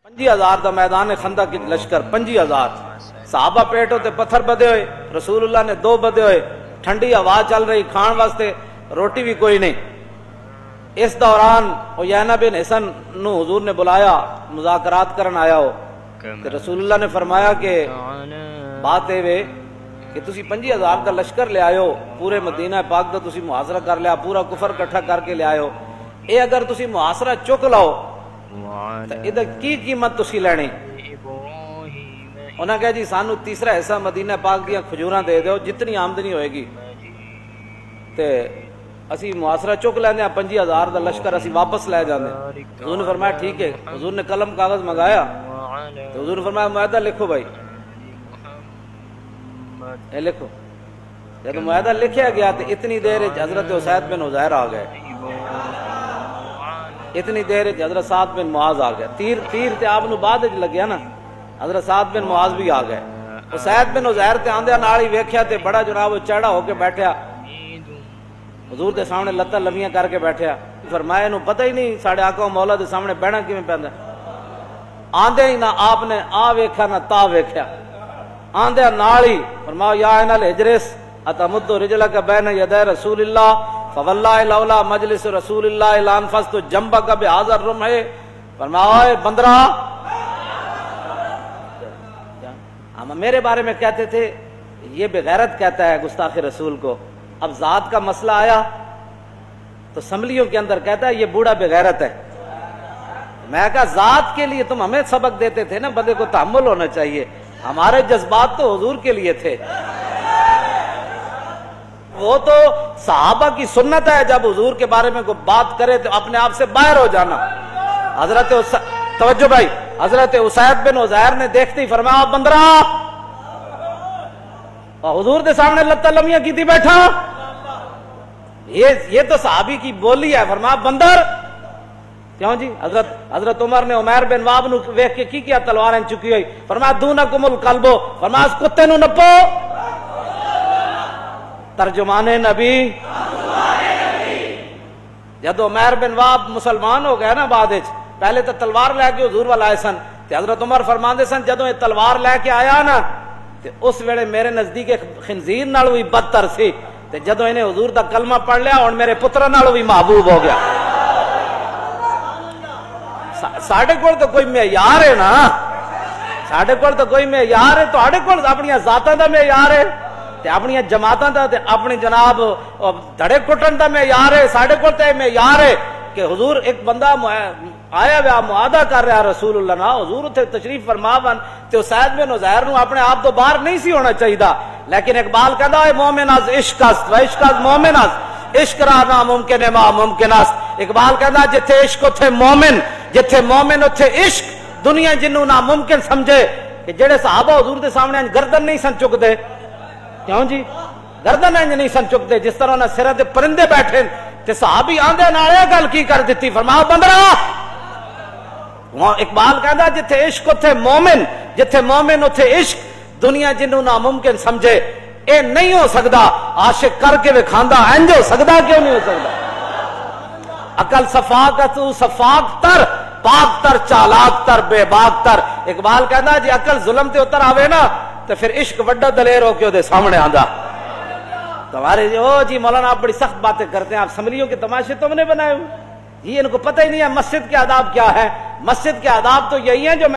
50,000 دا میدان خندق کی لشکر 50,000 صحابہ پیٹ ہوتے پتھر بدے ہوئے، رسول اللہ نے 2 بدے ہوئے، ٹھنڈی ہوا چل رہی، کھان واسطے روٹی بھی کوئی نہیں۔ اس دوران عیینہ بن حسن نو حضور نے بلایا، مذاکرات کرن آیا ہو، تو رسول اللہ نے فرمایا کہ بات اے وے کہ تسی 50,000 کا لشکر لے آئے ہو، پورے مدینہ پاک دا تسی محاصرہ کر لیا، پورا کفر کٹھا کر کے لے آئے ہو، اے اگر تسی محاصرہ چک لاؤ تو ادھر کی قیمت تسی لینی؟ انہاں کہا جی سانو تیسرا حصہ مدینہ پاک دیا کھجوراں دے دیو، جتنی آمدنی ہوئے گی تے اسی محاصرہ چک لیندے ہیں، 50,000 دا لشکر اسی واپس لے جاندے ہیں۔ حضور نے فرمایا ٹھیک ہے۔ حضور نے قلم کاغذ منگایا تو حضور نے فرمایا معاہدہ لکھو بھائی، اے لکھو۔ جب معاہدہ لکھیا گیا تو اتنی دیر حضرت اسید بن حضیر آ گئے، اتنی دیر حضرت سعد بن معاذ آ گئے، تیر تے آپ نو بعد لگیا نا، حضرت سعد بن معاذ بھی آ گئے۔ اسید بن حضیر تے آندے نال ہی ویکھیا تے بڑا جناب چڑھا ہو کے بیٹھیا، حضور دے سامنے لتاں لمیاں کر کے بیٹھیا۔ فرمایا انہوں پتہ ہی نہیں ساڑھے آقا و مولا دے سامنے بیٹھنا کیویں پیندا، آندے ہی نہ آپ نے آ ویکھیا نہ تا ویکھیا، آندے نال ہی فرمایا یا ان الحجرس اتمد رجلک بین یدی رسول اللہ فواللہ لولا مجلس رسول اللہ لانفست جنبک بہذا الرمح۔ فرمایا اے بندرا، ہم میرے بارے میں کہتے تھے یہ بغیرت کہتا ہے گستاخ رسول کو، اب ذات کا مسئلہ آیا تو اسمبلیوں کے اندر کہتا ہے یہ بوڑھا بغیرت ہے۔ میں کہا ذات کے لیے تم ہمیں سبق دیتے تھے نا، بندے کو تحمل ہونا چاہیے، ہمارے جذبات تو حضور کے لیے تھے۔ وہ تو صحابہ کی سنت ہے جب حضور کے بارے میں کوئی بات کرے تو اپنے آپ سے باہر ہو جانا۔ حضرت توجہ بھائی، حضرت اسید بن حضیر نے دیکھتے ہی فرمایا بندرا، اور حضور دے سامنے لتاں لمیاں کیتی بیٹھا، یہ تو صحابی کی بولی ہے۔ فرمایا بندر، کیوں جی؟ حضرت عمر نے عمیر بن واب نو ویکھ کے کی کیا؟ تلواریں چکی ہوئی۔ فرمایا دونکم الکلب، فرمایا اس کتے نو نپو۔ ترجمان نبی، جب عمیر بن واب مسلمان ہو گئے نا بعد وچ، پہلے تو تلوار لے کے حضور وال آئے سن، تے حضرت عمر فرماندے سن جدوں یہ تلوار لے کے آیا نا تے اس ویلے میرے نزدیک ایک خنزیر نال بھی بدتر سی، تے جدوں انہیں حضور دا کلمہ پڑھ لیا ہن میرے پتر نال بھی محبوب ہو گیا۔ ساڈے کول تو کوئی معیار ہے نا، ساڈے کول تو کوئی معیار ہے، تہاڈے کول اپنی ذاتاں دا معیار ہے تے اپنی جماعتاں دا تے اپنی جناب دھڑے کٹن دا معیار ہے۔ ساڈے کول تے معیار ہے کہ حضور ایک بندہ آیا ہوا معاہدہ کر رہا رسول اللہ نا، حضور اتنے تشریف فرما بن تے اسید بن حضیر نو اپنے آپ تو باہر نہیں سی ہونا چاہیے، لیکن اقبال کہدا ہے مومن از عشق است و عشق از مومن است، عشق را ناممکن ہے ما ممکن است۔ اقبال کہدا جتھے عشق اتھے مومن، جتھے مومن اتھے عشق، دنیا جنوں ناممکن سمجھے۔ کہ جڑے صحابہ حضور دے سامنے گردن نہیں سن چکدے، کیوں جی؟ گردن انج نہیں سن چکدے جس طرح انہاں سراں تے پرندے بیٹھے تے صحابی آندے نال گل کی کر دتی۔ فرمایا بندرا، اقبال کہدا جتھے عشق اتھے مومن، جتھے مومن اتھے عشق، دنیا جنوں ناممکن سمجھے۔ اے نہیں ہو سکدا، عاشق کر کے وکھاندا انج ہو سکدا، کیوں نہیں ہو سکدا؟ عقل صفاقت صفاق تر، پاک تر چالاک تر بے باک تر۔ اقبال کہدا جی عقل ظلم تے اتر آوے نا تو پھر عشق وڈا دلیر ہو کے دے سامنے آندا۔ تمہارے جی مولانا آپ بڑی سخت باتیں کرتے ہیں، آپ اسمبلیوں کے تماشے تم نے بنائے ہوئے، یہ ان کو پتہ ہی نہیں ہے مسجد کے آداب کیا ہے۔ مسجد کے آداب تو یہی ہیں جو